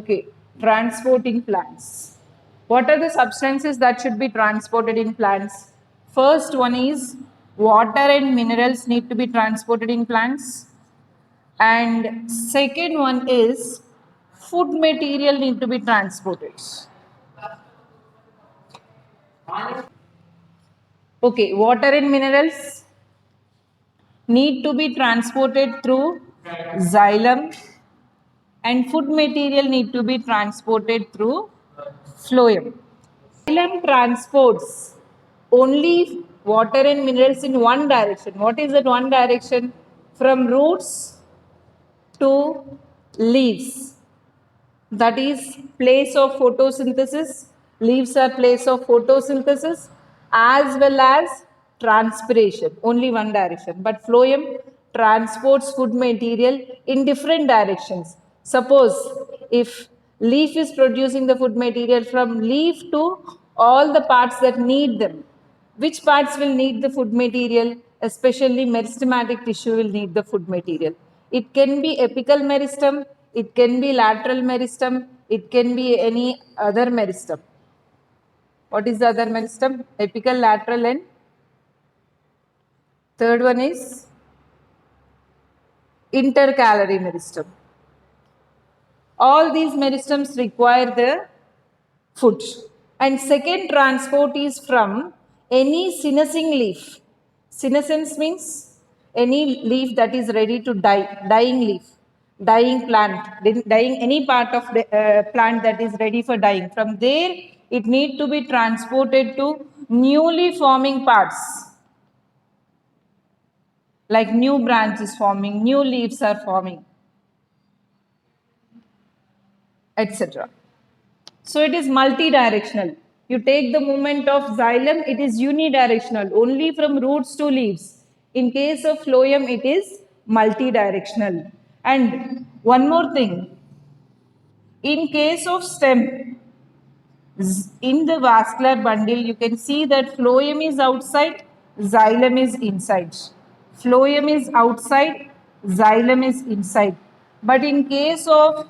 Okay, transporting plants. What are the substances that should be transported in plants? First one is water and minerals need to be transported in plants. And second one is food material need to be transported. Okay, water and minerals need to be transported through xylem, and food material need to be transported through phloem. Xylem transports only water and minerals in one direction. What is that one direction? From roots to leaves. That is place of photosynthesis. Leaves are place of photosynthesis as well as transpiration. Only one direction. But phloem transports food material in different directions. Suppose if leaf is producing the food material, from leaf to all the parts that need them. Which parts will need the food material? Especially meristematic tissue will need the food material. It can be apical meristem, it can be lateral meristem, it can be any other meristem. What is the other meristem? Apical, lateral, and third one is intercalary meristem. All these meristems require the food. And second transport is from any senescing leaf. Senescence means any leaf that is ready to die, dying leaf, dying plant, dying any part of the plant that is ready for dying. From there, it need to be transported to newly forming parts, like new branches forming, new leaves are forming, etc. So it is multi-directional. You take the movement of xylem, it is unidirectional, only from roots to leaves. In case of phloem, it is multi-directional. And one more thing, in case of stem, in the vascular bundle, you can see that phloem is outside, xylem is inside. Phloem is outside, xylem is inside. But in case of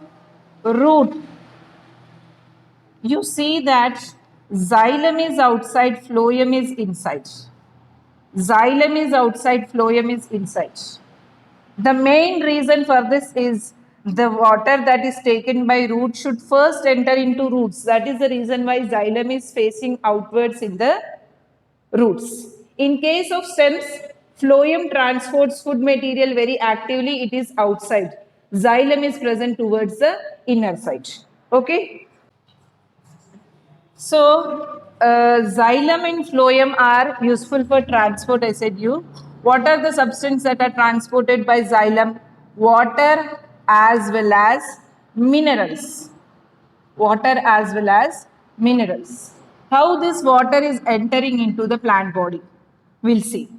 root, you see that xylem is outside, phloem is inside. Xylem is outside, phloem is inside. The main reason for this is the water that is taken by root should first enter into roots. That is the reason why xylem is facing outwards in the roots. In case of stems, phloem transports food material very actively, it is outside. Xylem is present towards the inner side. Okay? So, xylem and phloem are useful for transport, I said you. What are the substances that are transported by xylem? Water as well as minerals. Water as well as minerals. How this water is entering into the plant body? We'll see.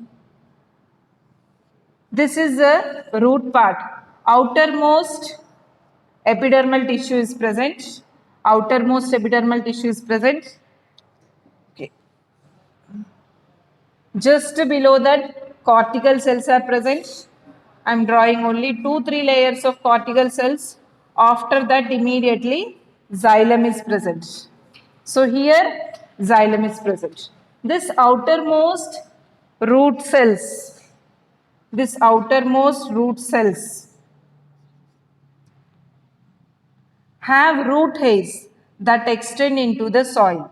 This is the root part. Outermost epidermal tissue is present. Outermost epidermal tissue is present. Okay. Just below that, cortical cells are present. I am drawing only 2-3 layers of cortical cells. After that, immediately xylem is present. So here, xylem is present. This outermost root cells, have root hairs that extend into the soil.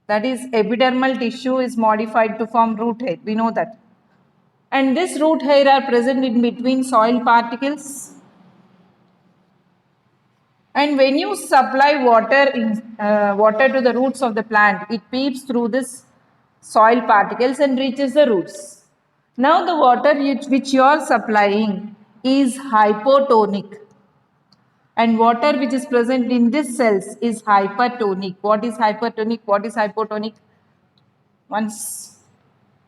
That is, epidermal tissue is modified to form root hair. We know that. And this root hair are present in between soil particles. And when you supply water to the roots of the plant, it peeps through this soil particles and reaches the roots. Now the water which you are supplying is hypotonic. And water which is present in this cells is hypertonic. What is hypertonic? What is hypotonic? Once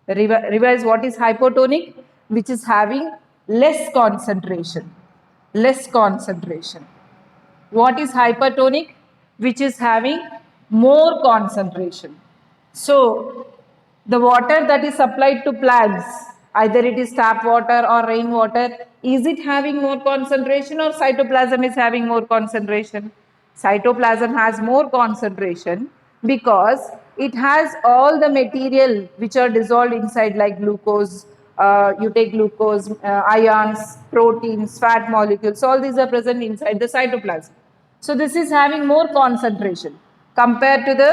revise, what is hypotonic? Which is having less concentration. Less concentration. What is hypertonic? Which is having more concentration. So, the water that is supplied to plants Either it is tap water or rainwater. Is it having more concentration or cytoplasm is having more concentration? Cytoplasm has more concentration because it has all the material which are dissolved inside, like glucose. You take glucose, ions, proteins, fat molecules, all these are present inside the cytoplasm. So this is having more concentration compared to the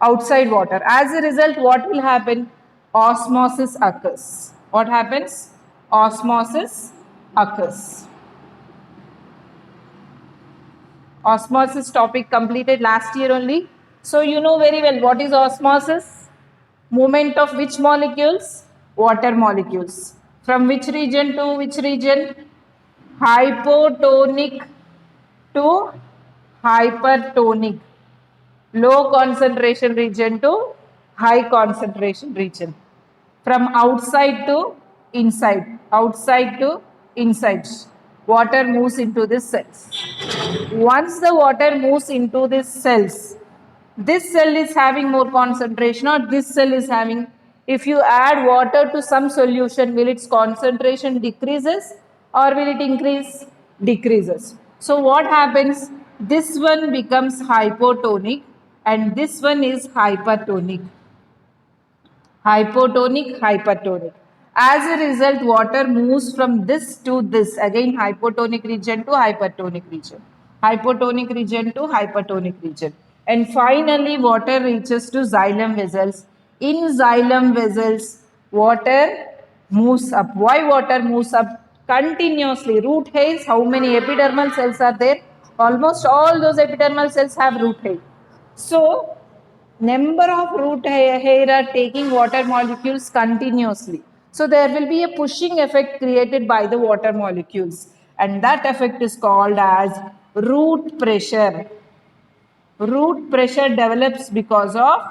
outside water. As a result, what will happen? Osmosis occurs. What happens? Osmosis occurs. Osmosis topic completed last year only. So you know very well what is osmosis. Movement of which molecules? Water molecules. From which region to which region? Hypotonic to hypertonic. Low concentration region to high concentration region. From outside to inside. Outside to inside. Water moves into the cells. Once the water moves into these cells, this cell is having more concentration or this cell is having, if you add water to some solution, will its concentration decreases or will it increase? Decreases. So what happens? This one becomes hypotonic and this one is hypertonic. Hypotonic, hypertonic. As a result, water moves from this to this, again hypotonic region to hypertonic region, hypotonic region to hypertonic region. And finally, water reaches to xylem vessels. In xylem vessels, water moves up. Why water moves up? Continuously. Root hairs, how many epidermal cells are there? Almost all those epidermal cells have root hair. So, number of root hair are taking water molecules continuously. So there will be a pushing effect created by the water molecules and that effect is called as root pressure. Root pressure develops because of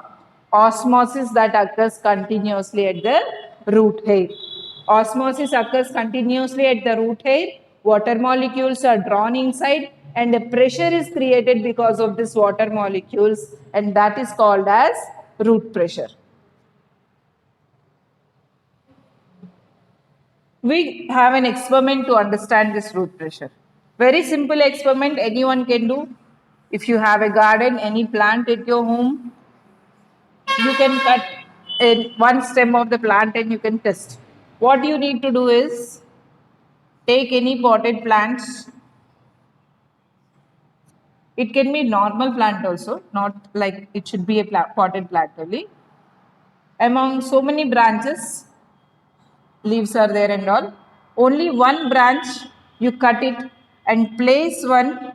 osmosis that occurs continuously at the root hair. Osmosis occurs continuously at the root hair. Water molecules are drawn inside and a pressure is created because of this water molecules and that is called as root pressure. We have an experiment to understand this root pressure. Very simple experiment anyone can do. If you have a garden, any plant at your home, you can cut one stem of the plant and you can test. What you need to do is take any potted plants. It can be normal plant also, not like it should be a potted plant only. Among so many branches, leaves are there and all, only one branch you cut it and place one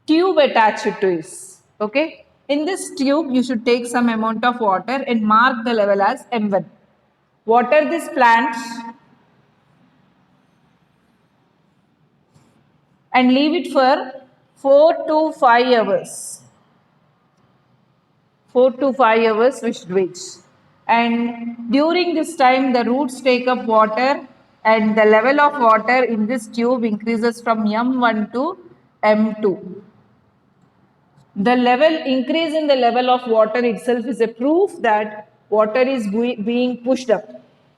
tube attached to it. Okay. In this tube, you should take some amount of water and mark the level as M1. Water this plant and leave it for 4 to 5 hours. 4 to 5 hours we should wait. And during this time, the roots take up water and the level of water in this tube increases from M1 to M2. The increase in the level of water itself is a proof that water is being pushed up.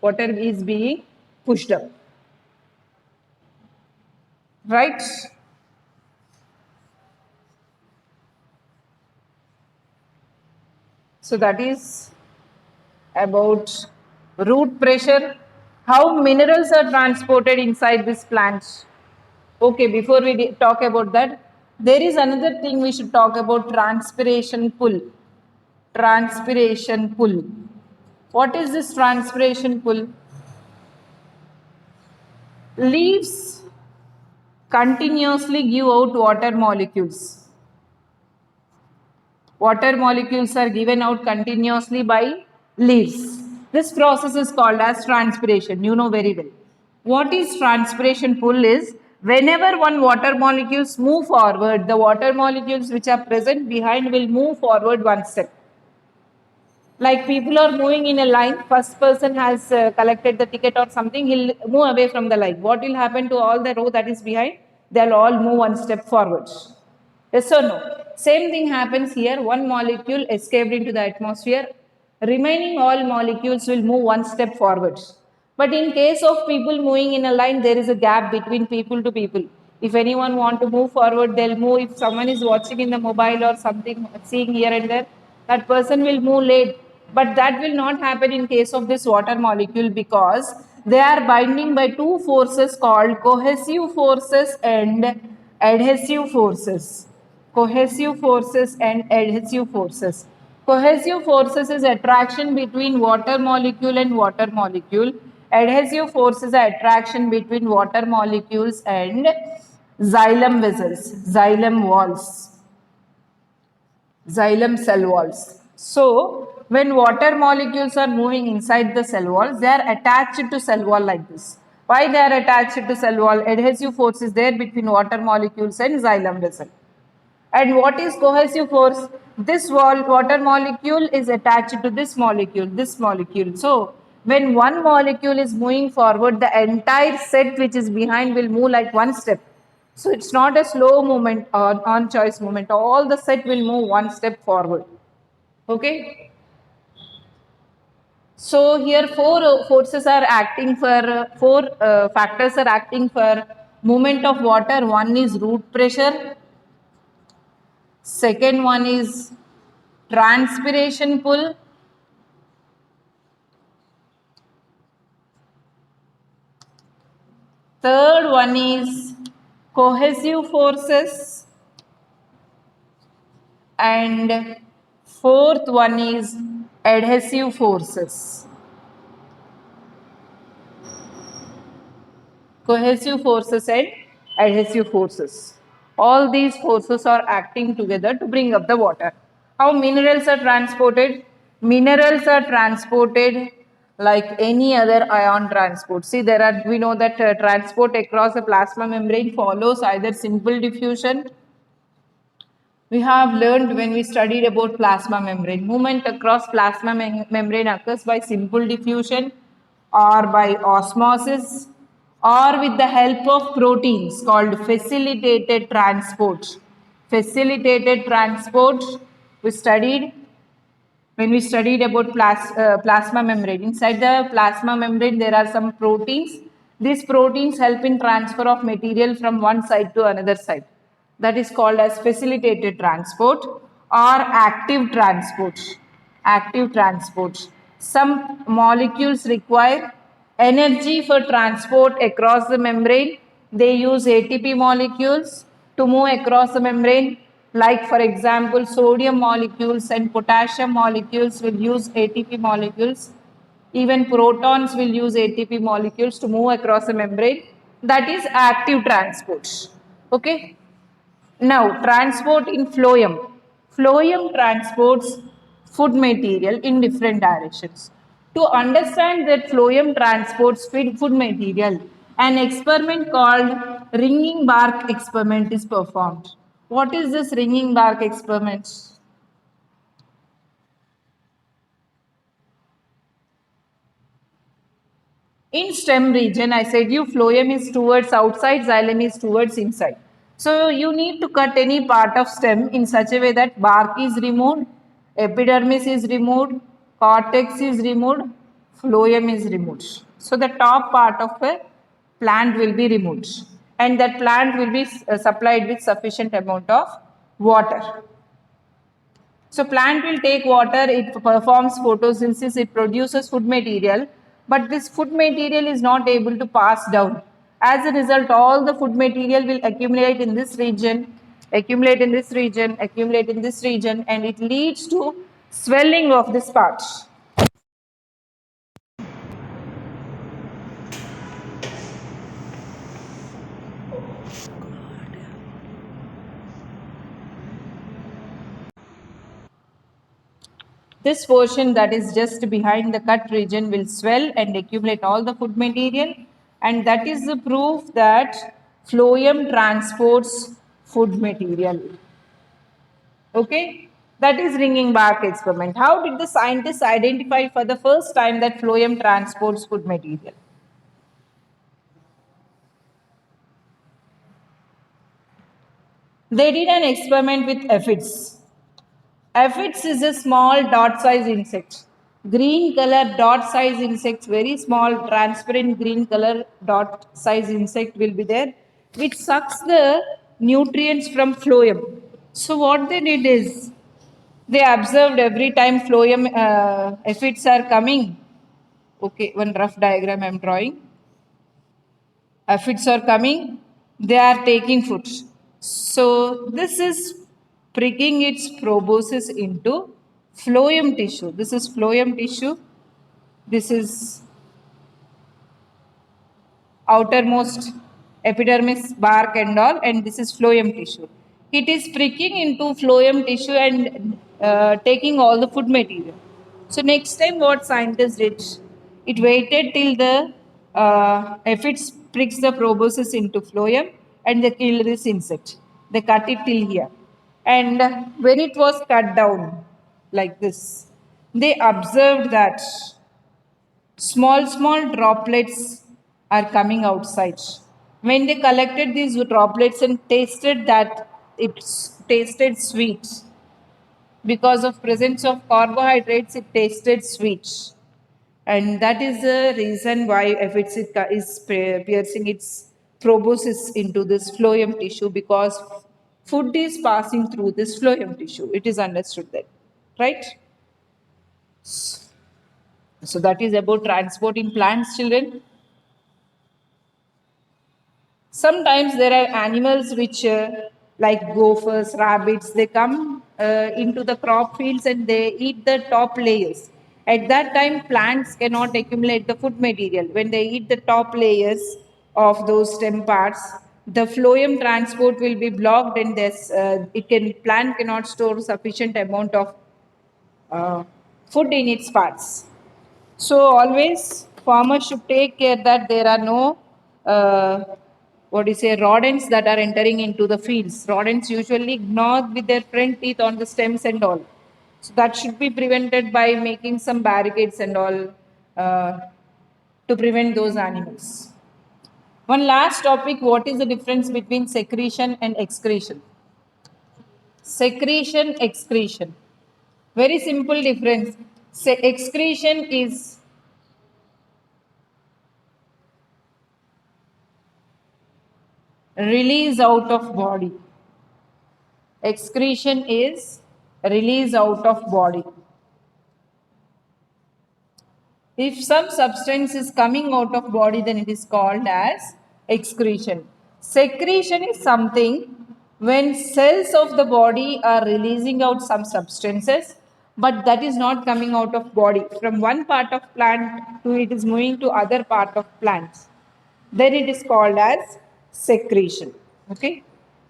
Water is being pushed up. Right? So that is about root pressure, how minerals are transported inside this plant. Okay, before we talk about that, there is another thing we should talk about, transpiration pull. Transpiration pull. What is this transpiration pull? Leaves continuously give out water molecules. Water molecules are given out continuously by leaves. This process is called as transpiration. You know very well. What is transpiration pull is whenever one water molecules move forward, the water molecules which are present behind will move forward one step. Like people are moving in a line, first person has collected the ticket or something, he'll move away from the line. What will happen to all the row that is behind? They'll all move one step forward. Yes or no? Same thing happens here. One molecule escaped into the atmosphere. Remaining all molecules will move one step forward. But in case of people moving in a line, there is a gap between people to people. If anyone want to move forward, they'll move. If someone is watching in the mobile or something, seeing here and there, that person will move late. But that will not happen in case of this water molecule because they are binding by two forces called cohesive forces and adhesive forces. Cohesive forces and adhesive forces. Cohesive forces is attraction between water molecule and water molecule. Adhesive forces are attraction between water molecules and xylem vessels, xylem walls, xylem cell walls. So, when water molecules are moving inside the cell walls, they are attached to cell wall like this. Why they are attached to cell wall? Adhesive force is there between water molecules and xylem vessel. And what is cohesive force? This water molecule is attached to this molecule, this molecule. So, when one molecule is moving forward, the entire set which is behind will move like one step. So, it's not a slow movement or on choice movement. All the set will move one step forward. Okay. So, here four forces are acting for, four factors are acting for movement of water. One is root pressure. Second one is transpiration pull. Third one is cohesive forces. And fourth one is adhesive forces. Cohesive forces and adhesive forces. All these forces are acting together to bring up the water. How minerals are transported? Minerals are transported like any other ion transport. See, we know that transport across the plasma membrane follows either simple diffusion. We have learned when we studied about plasma membrane. Movement across plasma membrane occurs by simple diffusion or by osmosis or with the help of proteins called facilitated transport. Facilitated transport we studied when we studied about plasma membrane. Inside the plasma membrane, there are some proteins. These proteins help in transfer of material from one side to another side. That is called as facilitated transport or active transport. Active transport. Some molecules require energy for transport across the membrane. They use ATP molecules to move across the membrane. Like for example, sodium molecules and potassium molecules will use ATP molecules. Even protons will use ATP molecules to move across the membrane. That is active transport. Okay. Now, transport in phloem. Phloem transports food material in different directions. To understand that phloem transports food material, an experiment called ringing bark experiment is performed. What is this ringing bark experiment? In stem region, I said you phloem is towards outside, xylem is towards inside. So you need to cut any part of stem in such a way that bark is removed, epidermis is removed, cortex is removed, phloem is removed. So the top part of a plant will be removed and that plant will be supplied with sufficient amount of water. So plant will take water, it performs photosynthesis, it produces food material, but this food material is not able to pass down. As a result, all the food material will accumulate in this region, accumulate in this region, accumulate in this region, and it leads to swelling of this part. This portion that is just behind the cut region will swell and accumulate all the food material, and that is the proof that phloem transports food material. Okay, that is ringing bark experiment. How did the scientists identify for the first time that phloem transports food material? They did an experiment with aphids. Aphids is a small dot-sized insect. green color dot size insects, very small transparent green color dot size insect will be there, which sucks the nutrients from phloem. So what they did is they observed every time phloem aphids are coming. Okay, one rough diagram I am drawing. Aphids are coming, they are taking food. So this is pricking its proboscis into phloem tissue. This is phloem tissue. This is outermost epidermis, bark and all, and this is phloem tissue. It is pricking into phloem tissue and taking all the food material. So next time what scientists did, it waited till the aphids pricks the proboscis into phloem and they kill this insect. They cut it till here. And when it was cut down like this, they observed that small droplets are coming outside. When they collected these droplets and tasted that, it tasted sweet. Because of presence of carbohydrates, it tasted sweet. And that is the reason why aphids is piercing its proboscis into this phloem tissue, because food is passing through this phloem tissue. It is understood that, right? So that is about transporting plants, children. Sometimes there are animals which, like gophers, rabbits, they come into the crop fields and they eat the top layers. At that time, plants cannot accumulate the food material. When they eat the top layers of those stem parts, the phloem transport will be blocked, and plant cannot store sufficient amount of food in its parts. So always farmers should take care that there are no rodents that are entering into the fields. Rodents usually gnaw with their front teeth on the stems and all. So that should be prevented by making some barricades and all uh, to prevent those animals. One last topic, what is the difference between secretion and excretion? Secretion, excretion. Very simple difference. Excretion is release out of body. Excretion is release out of body. If some substance is coming out of body, then it is called as excretion. Secretion is something when cells of the body are releasing out some substances, but that is not coming out of body. From one part of plant to it is moving to other part of plants. Then it is called as secretion. Okay.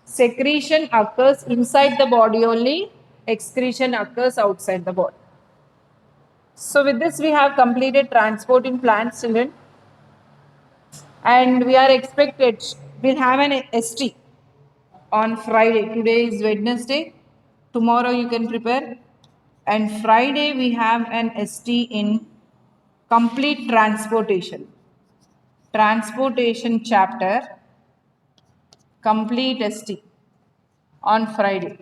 Secretion occurs inside the body only. Excretion occurs outside the body. So with this we have completed transport in plants, children. And we are expected, we'll have an ST on Friday. Today is Wednesday. Tomorrow you can prepare. And Friday we have an ST in complete transportation. Transportation chapter, complete ST on Friday.